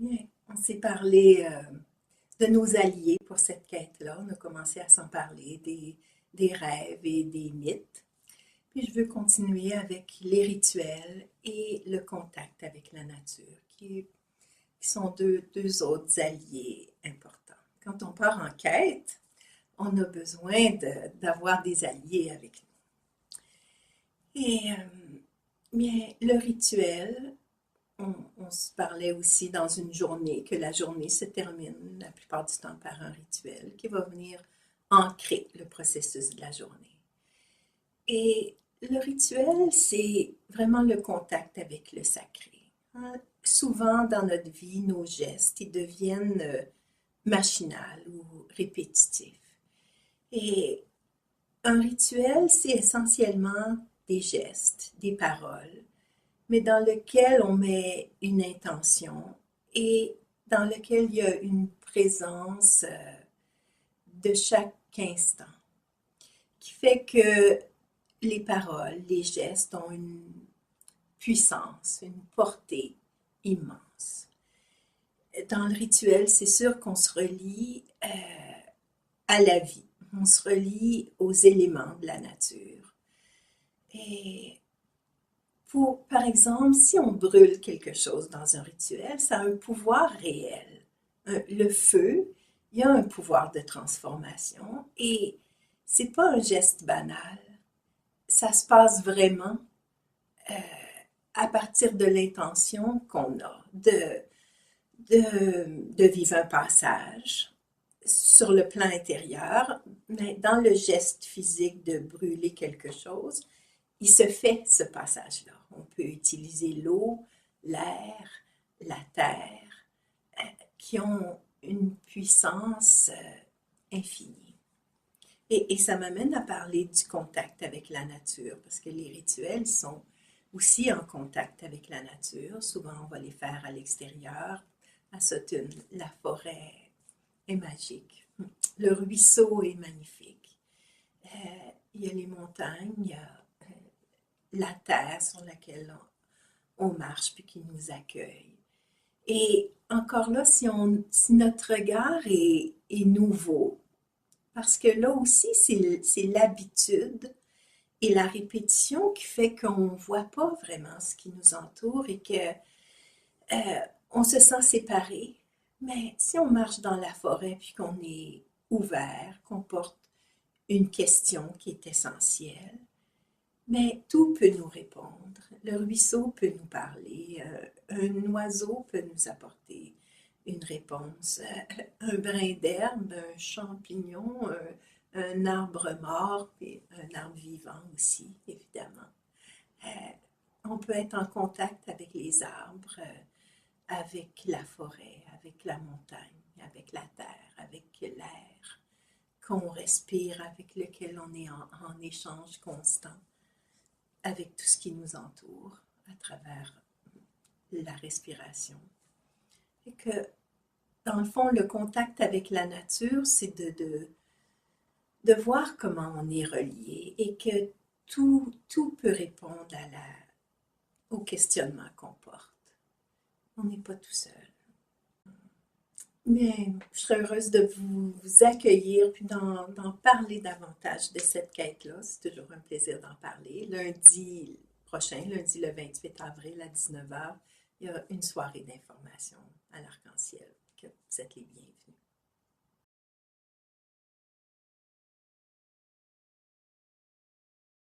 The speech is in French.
Bien, on s'est parlé de nos alliés pour cette quête-là. On a commencé à s'en parler des rêves et des mythes. Puis je veux continuer avec les rituels et le contact avec la nature, qui sont deux autres alliés importants. Quand on part en quête, on a besoin d'avoir des alliés avec nous. Et bien, le rituel, on se parlait aussi dans une journée, que la journée se termine la plupart du temps par un rituel qui va venir ancrer le processus de la journée. Et le rituel, c'est vraiment le contact avec le sacré. Hein? Souvent dans notre vie, nos gestes, ils deviennent machinaux ou répétitifs. Et un rituel, c'est essentiellement des gestes, des paroles, mais dans lequel on met une intention et dans lequel il y a une présence de chaque instant, qui fait que les paroles, les gestes ont une puissance, une portée immense. Dans le rituel, c'est sûr qu'on se relie à la vie, on se relie aux éléments de la nature. Et par exemple, si on brûle quelque chose dans un rituel, ça a un pouvoir réel. Le feu, il y a un pouvoir de transformation et c'est pas un geste banal. Ça se passe vraiment euh, à partir de l'intention qu'on a de vivre un passage sur le plan intérieur, mais dans le geste physique de brûler quelque chose, il se fait ce passage-là. On peut utiliser l'eau, l'air, la terre, qui ont une puissance infinie. Et ça m'amène à parler du contact avec la nature, parce que les rituels sont aussi en contact avec la nature. Souvent, on va les faire à l'extérieur, à Sutton. La forêt est magique. Le ruisseau est magnifique. Il y a les montagnes, il y a la terre sur laquelle on marche puis qui nous accueille. Et encore là, si notre regard est nouveau, parce que là aussi, c'est l'habitude et la répétition qui fait qu'on ne voit pas vraiment ce qui nous entoure et qu'on se sent séparé. Mais si on marche dans la forêt puis qu'on est ouvert, qu'on porte une question qui est essentielle, mais tout peut nous répondre. Le ruisseau peut nous parler, un oiseau peut nous apporter une réponse, un brin d'herbe, un champignon, un arbre mort, et un arbre vivant aussi, évidemment. On peut être en contact avec les arbres, avec la forêt, avec la montagne, avec la terre, avec l'air qu'on respire, avec lequel on est en échange constant avec tout ce qui nous entoure à travers la respiration. Et que, dans le fond, le contact avec la nature, c'est de voir comment on est relié et que tout peut répondre au questionnement qu'on porte. On n'est pas tout seul. Mais je serais heureuse de vous accueillir puis d'en parler davantage de cette quête-là. C'est toujours un plaisir d'en parler. Lundi prochain, lundi le 28 avril à 19h, il y a une soirée d'information à l'Arc-en-Ciel. Que vous êtes les bienvenus.